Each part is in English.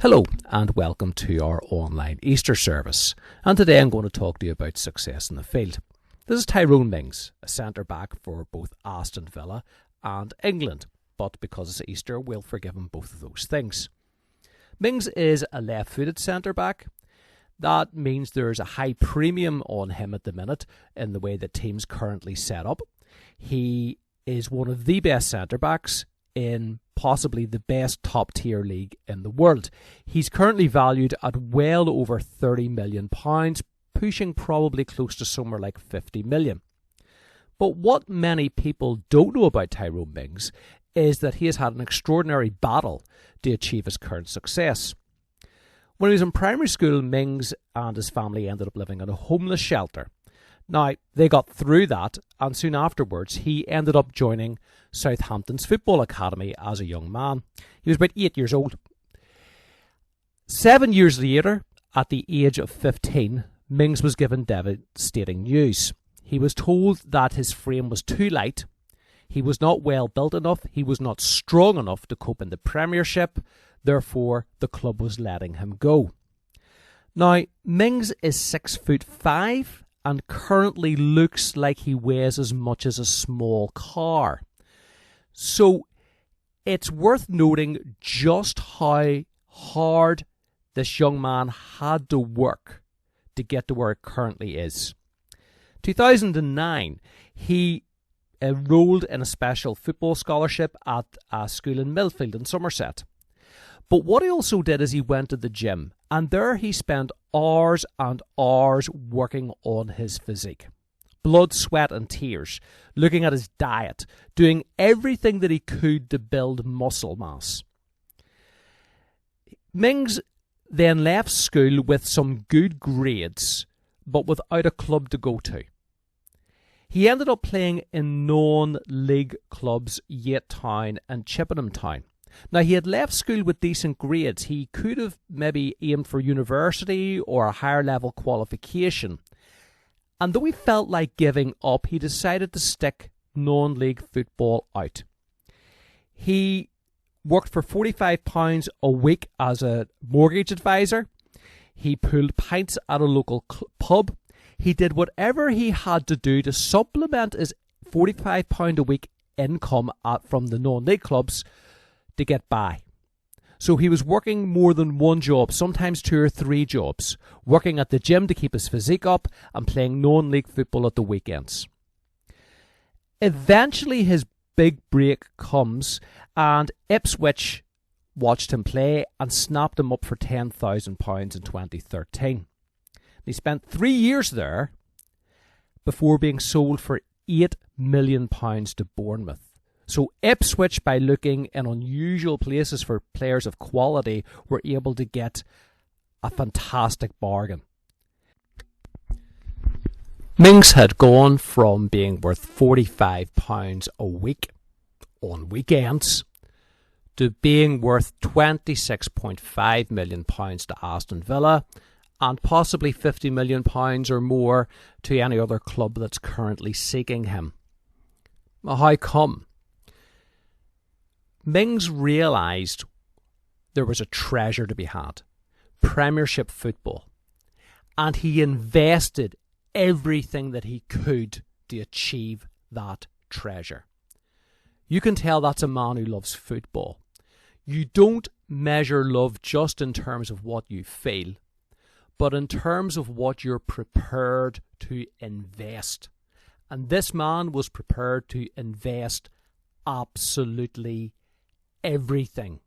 Hello and welcome to our online Easter service, and today I'm going to talk to you about success in the field. This is Tyrone Mings, a centre-back for both Aston Villa and England, but because it's Easter we'll forgive him both of those things. Mings is a left-footed centre-back. That means there's a high premium on him at the minute in the way that teams currently set up. He is one of the best centre-backs in possibly the best top-tier league in the world. He's currently valued at well over £30 million, pushing probably close to somewhere like 50 million. But what many people don't know about Tyrone Mings is that he has had an extraordinary battle to achieve his current success. When he was in primary school, Mings and his family ended up living in a homeless shelter. Now, they got through that, and soon afterwards he ended up joining Southampton's football academy as a young man. He was about 8 years old. 7 years later, at the age of 15, Mings was given devastating news. He was told that his frame was too light, he was not well built enough, he was not strong enough to cope in the Premiership, therefore the club was letting him go. Now, Mings is 6'5" and currently looks like he weighs as much as a small car. So it's worth noting just how hard this young man had to work to get to where it currently is. 2009, he enrolled in a special football scholarship at a school in Millfield in Somerset. But what he also did is he went to the gym, and there he spent hours and hours working on his physique. Blood, sweat and tears, looking at his diet, doing everything that he could to build muscle mass. Mings then left school with some good grades, but without a club to go to. He ended up playing in non-league clubs Yate Town and Chippenham Town. Now, he had left school with decent grades. He could have maybe aimed for university or a higher level qualification. And though he felt like giving up, he decided to stick non-league football out. He worked for £45 a week as a mortgage advisor. He pulled pints at a local pub. He did whatever he had to do to supplement his £45 a week income from the non-league clubs to get by. So he was working more than one job, sometimes 2 or 3 jobs, working at the gym to keep his physique up and playing non-league football at the weekends. Eventually his big break comes and Ipswich watched him play and snapped him up for £10,000 in 2013. He spent 3 years there before being sold for £8 million to Bournemouth. So Ipswich, by looking in unusual places for players of quality, were able to get a fantastic bargain. Mings had gone from being worth £45 a week on weekends to being worth £26.5 million to Aston Villa and possibly £50 million or more to any other club that's currently seeking him. How come? Mings realised there was a treasure to be had, Premiership football, and he invested everything that he could to achieve that treasure. You can tell that's a man who loves football. You don't measure love just in terms of what you feel, but in terms of what you're prepared to invest. And this man was prepared to invest absolutely everything.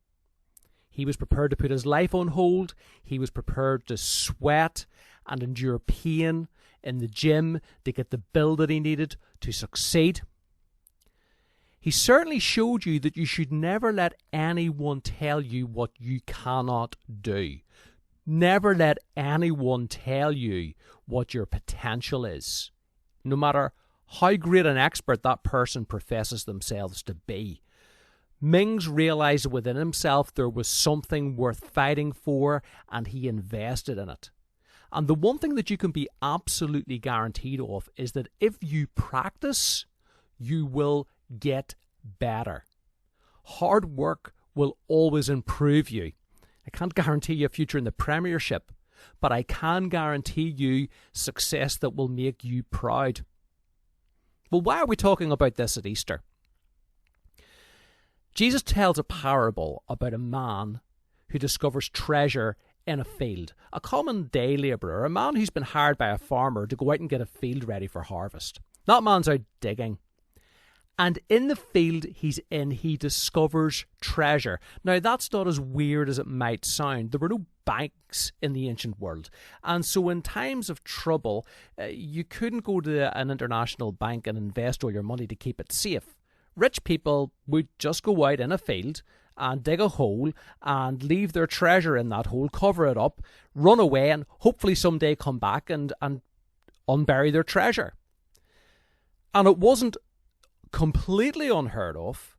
He was prepared to put his life on hold. He was prepared to sweat and endure pain in the gym to get the build that he needed to succeed. He certainly showed you that you should never let anyone tell you what you cannot do. Never let anyone tell you what your potential is, no matter how great an expert that person professes themselves to be. Mings realised within himself there was something worth fighting for, and he invested in it. And the one thing that you can be absolutely guaranteed of is that if you practice, you will get better. Hard work will always improve you. I can't guarantee you a future in the Premiership, but I can guarantee you success that will make you proud. Well, why are we talking about this at Easter? Jesus tells a parable about a man who discovers treasure in a field, a common day labourer, a man who's been hired by a farmer to go out and get a field ready for harvest. That man's out digging. And in the field he's in, he discovers treasure. Now, that's not as weird as it might sound. There were no banks in the ancient world. And so in times of trouble, you couldn't go to an international bank and invest all your money to keep it safe. Rich people would just go out in a field and dig a hole and leave their treasure in that hole, cover it up, run away, and hopefully someday come back and unbury their treasure. And it wasn't completely unheard of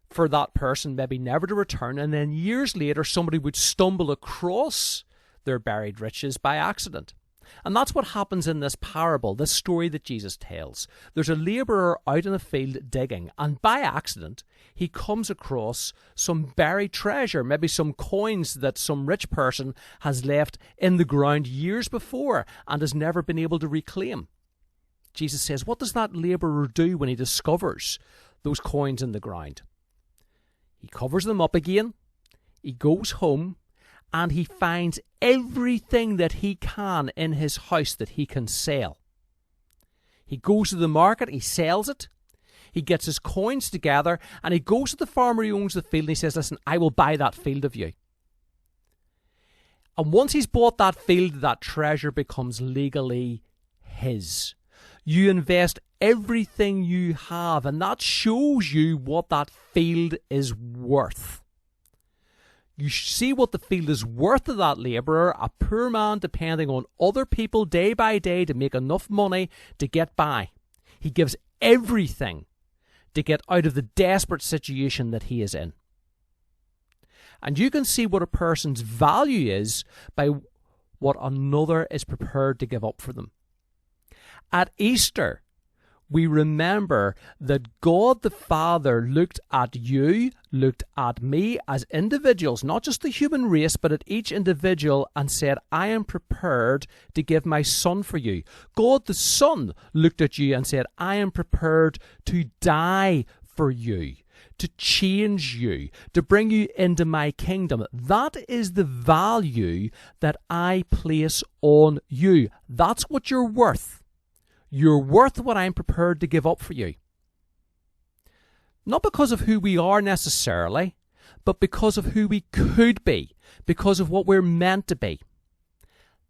for that person maybe never to return, and then years later somebody would stumble across their buried riches by accident. And that's what happens in this parable, this story that Jesus tells. There's a labourer out in a field digging, and by accident he comes across some buried treasure, maybe some coins that some rich person has left in the ground years before and has never been able to reclaim. Jesus says, what does that labourer do when he discovers those coins in the ground? He covers them up again, he goes home, and he finds everything that he can in his house that he can sell. He goes to the market, he sells it, he gets his coins together, and he goes to the farmer who owns the field and he says, listen, I will buy that field of you. And once he's bought that field, that treasure becomes legally his. You invest everything you have, and that shows you what that field is worth. You see what the field is worth to that labourer, a poor man depending on other people day by day to make enough money to get by. He gives everything to get out of the desperate situation that he is in. And you can see what a person's value is by what another is prepared to give up for them. At Easter, we remember that God the Father looked at you, looked at me as individuals, not just the human race, but at each individual and said, I am prepared to give my son for you. God the Son looked at you and said, I am prepared to die for you, to change you, to bring you into my kingdom. That is the value that I place on you. That's what you're worth. You're worth what I'm prepared to give up for you. Not because of who we are necessarily, but because of who we could be, because of what we're meant to be.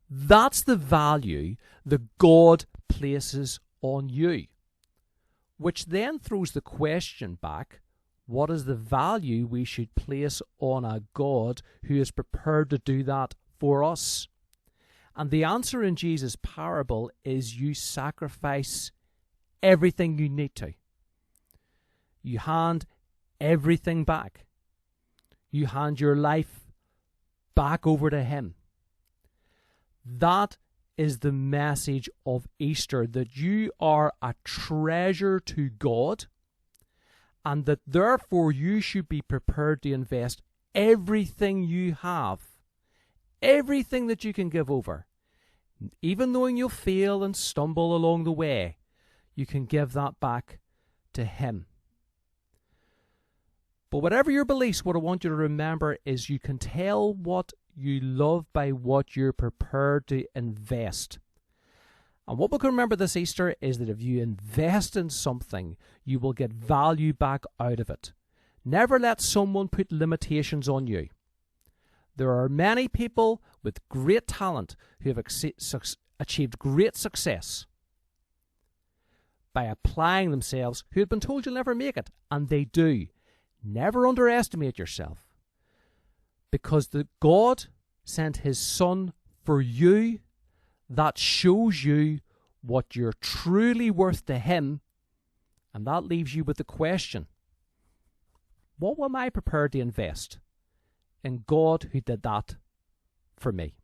That's the value that God places on you. Which then throws the question back, what is the value we should place on a God who is prepared to do that for us? And the answer in Jesus' parable is you sacrifice everything you need to. You hand everything back. You hand your life back over to Him. That is the message of Easter, that you are a treasure to God, and that therefore you should be prepared to invest everything you have, everything that you can give over. Even though you'll fail and stumble along the way, you can give that back to Him. But whatever your beliefs, what I want you to remember is you can tell what you love by what you're prepared to invest. And what we can remember this Easter is that if you invest in something, you will get value back out of it. Never let someone put limitations on you. There are many people with great talent who have achieved great success by applying themselves, who had been told you'll never make it, and they do. Never underestimate yourself, because God sent His Son for you. That shows you what you're truly worth to Him, and that leaves you with the question, what am I prepared to invest in God who did that for me?